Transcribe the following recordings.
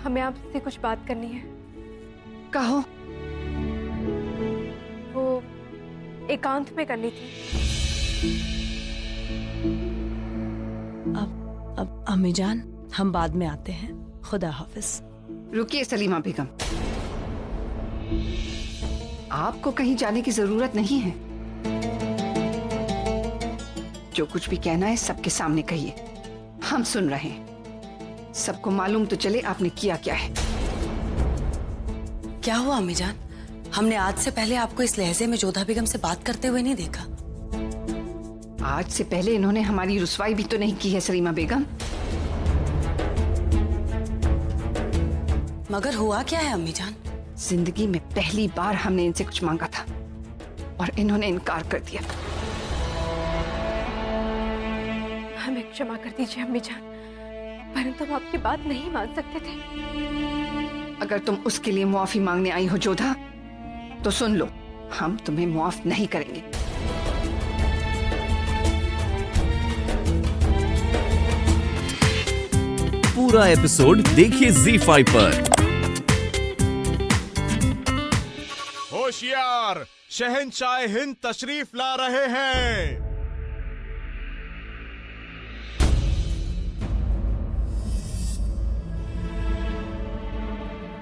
हमें आपसे कुछ बात करनी है। कहो। वो एकांत में करनी थी। अब अम्मी जान, हम बाद में आते हैं। खुदा हाफिज। रुकिए सलीमा बेगम, आपको कहीं जाने की जरूरत नहीं है। जो कुछ भी कहना है सबके सामने कहिए, हम सुन रहे हैं। सबको मालूम तो चले आपने किया क्या है। क्या हुआ अम्मी जान? हमने आज से पहले आपको इस लहजे में जोधा बेगम से बात करते हुए नहीं देखा। आज से पहले इन्होंने हमारी रुसवाई भी तो नहीं की है सलीमा बेगम। मगर हुआ क्या है अम्मी जान? जिंदगी में पहली बार हमने इनसे कुछ मांगा था और इन्होंने इनकार कर दिया। हमें क्षमा कर दीजिए अम्मी जान, परंतु हम आपकी बात नहीं मान सकते थे। अगर तुम उसके लिए मुआफी मांगने आई हो जोधा, तो सुन लो, हम तुम्हें मुआफ नहीं करेंगे। पूरा एपिसोड देखिए ZEE5 पर। होशियार, शहंशाह हिंद तशरीफ ला रहे हैं।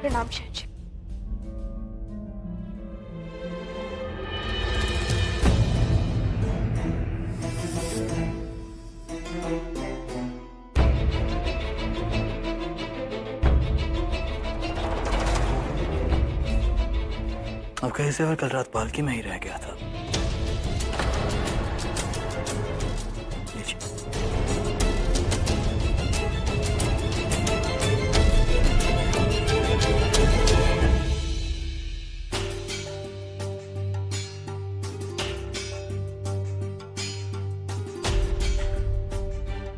प्रणाम शहंशाह। अब कैसे और कल रात पालकी में ही रह गया था। लीजिए।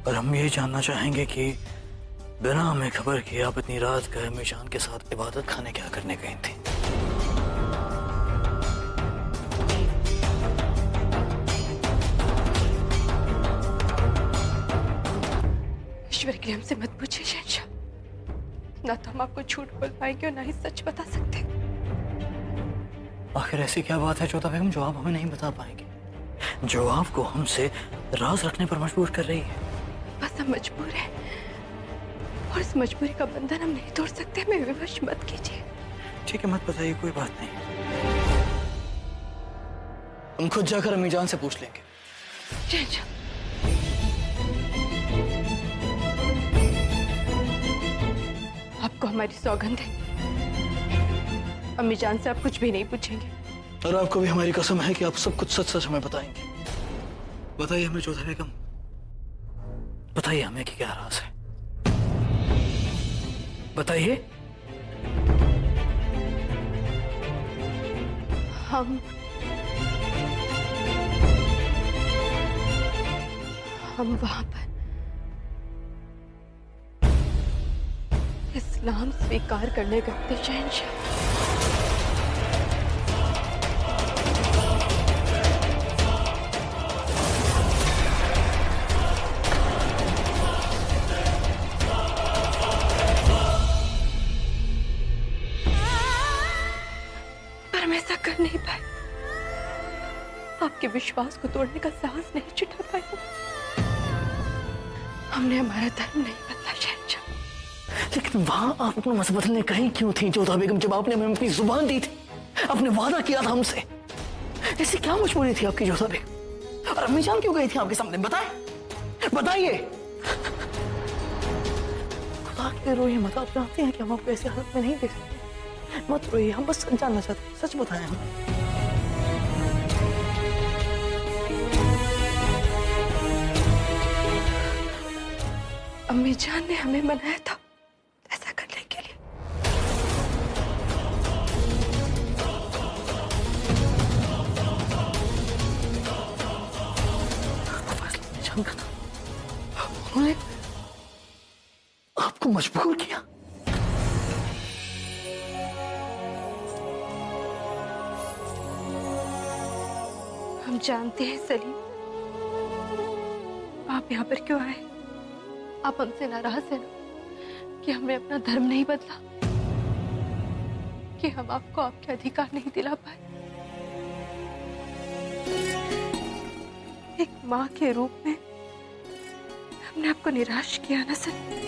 और हम ये जानना चाहेंगे कि बिना हमें खबर किए आप इतनी रात गए मीशान के साथ इबादत खाने क्या करने गई थी? ईश्वर के लिए हमसे मत पूछिए शहंशाह, ना तो हम आपको झूठ बोल पाएंगे और ना ही सच बता सकते। आखिर ऐसी क्या बात है जोधा बेगम जो आप हमें नहीं बता पाएंगे, जो आपको हमसे राज रखने पर मजबूर कर रही है? बस हम मजबूर हैं और इस मजबूरी का बंधन हम नहीं तोड़ सकते। हमें विवश मत कीजिए। ठीक है, मत बताइए, कोई बात नहीं। हम खुद जाकर अम्मी जान से पूछ लेंगे। शहंशाह, आपको हमारी सौगंध है, अम्मी जान से आप कुछ भी नहीं पूछेंगे। और आपको भी हमारी कसम है कि आप सब कुछ सच सच हमें बताएंगे। बताइए हमें जोधा बेगम, बताइए हमें कि क्या राज है, बताइए। हम वहां पर इस्लाम स्वीकार करने गए थे शहंशाह। पर हम ऐसा कर नहीं पाए, आपके विश्वास को तोड़ने का साहस नहीं जुटा पाए। हमने हमारा धर्म नहीं बदला शहंशाह। लेकिन वहां आप अपना मजहब बदलने कहीं क्यों थी जोधा बेगम, जब आपने हमें अपनी जुबान दी थी, आपने वादा किया था हमसे? ऐसी क्या मजबूरी थी आपकी जोधा बेगम? और अम्मी जान क्यों गई थी आपके सामने? बताइए। खुदा के रोइए मत, आप जानते हैं कि हम आपको ऐसी हालत में नहीं देख सकते। मत रोइए, हम बस जानना चाहते हैं, सच बताएं हमें। अम्मी जान ने हमें मनाया था ऐसा करने के लिए। उन्होंने आपको मजबूर किया? हम जानते हैं सलीम, आप यहाँ पर क्यों आए। आप हमसे नाराज हैं ना? कि हमने अपना धर्म नहीं बदला, कि हम आपको आपके अधिकार नहीं दिला पाए। एक माँ के रूप में हमने आपको निराश किया ना सर।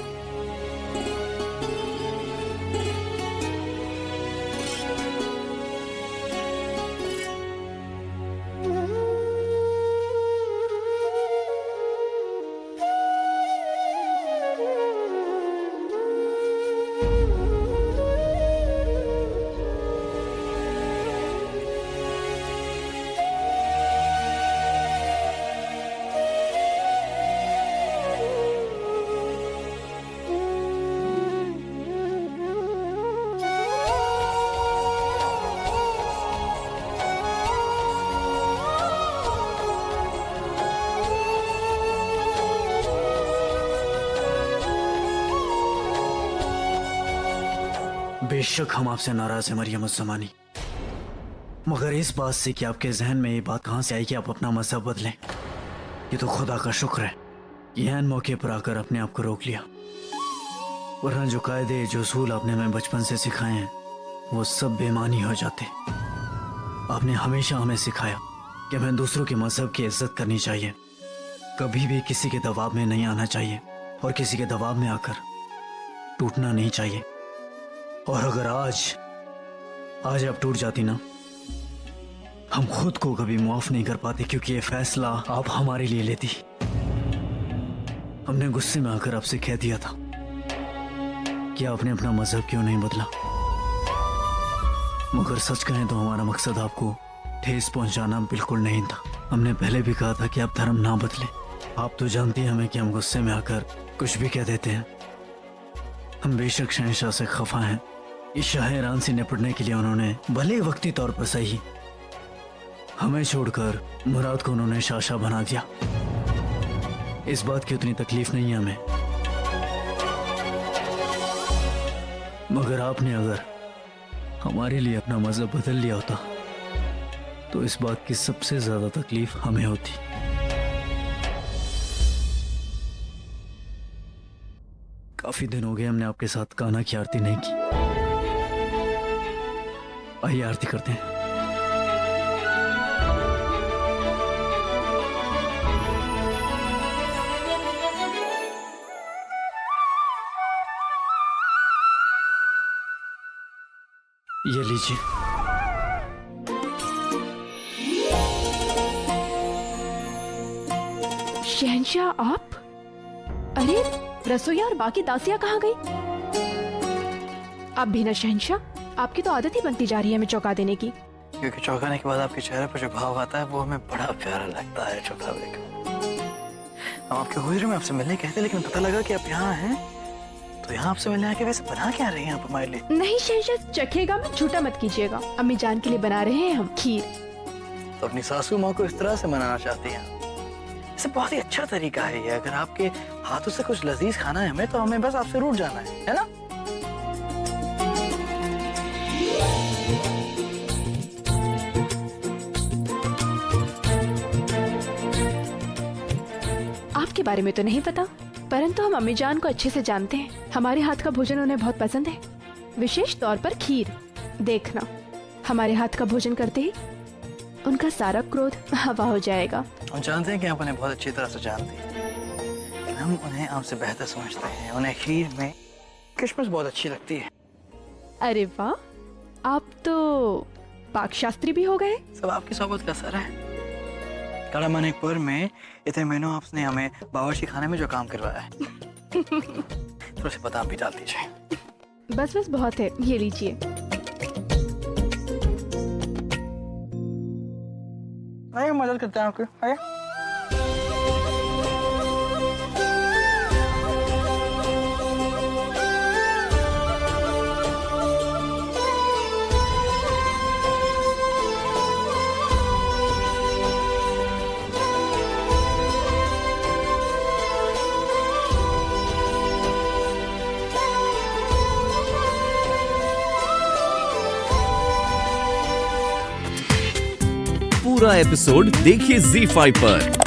बेशक हम आपसे नाराज हैं मरियम उज़्ज़मानी, मगर इस बात से कि आपके जहन में ये बात कहां से आई कि आप अपना मजहब बदलें, ये तो खुदा का शुक्र है कि ऐन मौके पर आकर अपने आप को रोक लिया। वरना जो कायदे जो उसूल आपने हमें बचपन से सिखाए हैं वो सब बेमानी हो जाते। आपने हमेशा हमें सिखाया कि हमें दूसरों के मजहब की इज्जत करनी चाहिए, कभी भी किसी के दबाव में नहीं आना चाहिए और किसी के दबाव में आकर टूटना नहीं चाहिए। और अगर आज आप टूट जाती ना, हम खुद को कभी माफ नहीं कर पाते, क्योंकि ये फैसला आप हमारे लिए लेती। हमने गुस्से में आकर आपसे कह दिया था कि आपने अपना मजहब क्यों नहीं बदला, मगर सच कहें तो हमारा मकसद आपको ठेस पहुंचाना बिल्कुल नहीं था। हमने पहले भी कहा था कि आप धर्म ना बदले। आप तो जानती हैं हमें कि हम गुस्से में आकर कुछ भी कह देते हैं। हम बेशक शहंशाह से खफा हैं, इस शाह ईरान से निपटने के लिए उन्होंने भले वक्ती तौर पर सही हमें छोड़कर मुराद को उन्होंने शाह बना दिया। इस बात की उतनी तकलीफ नहीं है हमें, मगर आपने अगर हमारे लिए अपना मजहब बदल लिया होता तो इस बात की सबसे ज्यादा तकलीफ हमें होती। काफी दिन हो गए हमने आपके साथ कान्हा की आरती नहीं की। आइए आरती करते हैं। ये लीजिए। शहंशाह आप? अरे रसोईया और बाकी दासियां कहाँ गई? आप भी ना शहंशाह, आपकी तो आदत ही बनती जा रही है हमें चौंका देने की। क्योंकि चौंकाने के बाद आपके चेहरे पर जो भाव आता है वो हमें बड़ा प्यारा लगता है। जोधा बेगम, हम आपके हुजरे में आपसे मिलने कहते, लेकिन पता लगा कि आप यहाँ हैं, तो यहाँ आपसे मिलने आके वैसे बना क्या रही हैं आप हमारे लिए? नहीं शहंशाह, चखेगा मत, झूठा मत कीजिएगा। अम्मी जान के लिए बना रहे हैं हम खीर। तो अपनी सासू माँ को इस तरह से मनाना चाहती हैं? इसे बहुत ही अच्छा तरीका है ये। अगर आपके हाथों से कुछ लजीज खाना है हमें, तो हमें बस आपसे रूठ जाना है ना? आपके बारे में तो नहीं पता, परंतु हम अम्मी जान को अच्छे से जानते हैं। हमारे हाथ का भोजन उन्हें बहुत पसंद है, विशेष तौर पर खीर। देखना, हमारे हाथ का भोजन करते ही उनका सारा क्रोध हवा हो जाएगा। हम जानते हैं कि आप उन्हें बहुत अच्छी तरह से जानती हैं, लेकिन हम उन्हें आपसे बेहतर समझते हैं। उन्हें खीर में किशमिश बहुत अच्छी लगती है। अरे वाह, आप तो पाक शास्त्री भी हो गए। सब आपकी सोबत का असर है। काला मणिपुर में इतने महीनों आपने हमें बावर्ची खाने में जो काम करवाया है, थोड़ा सा बादाम भी डाल दीजिए। बस बस बहुत है, ये लीजिए। आइए मदद करते हैं आपकी। आइए। पूरा एपिसोड देखिए ZEE5 पर।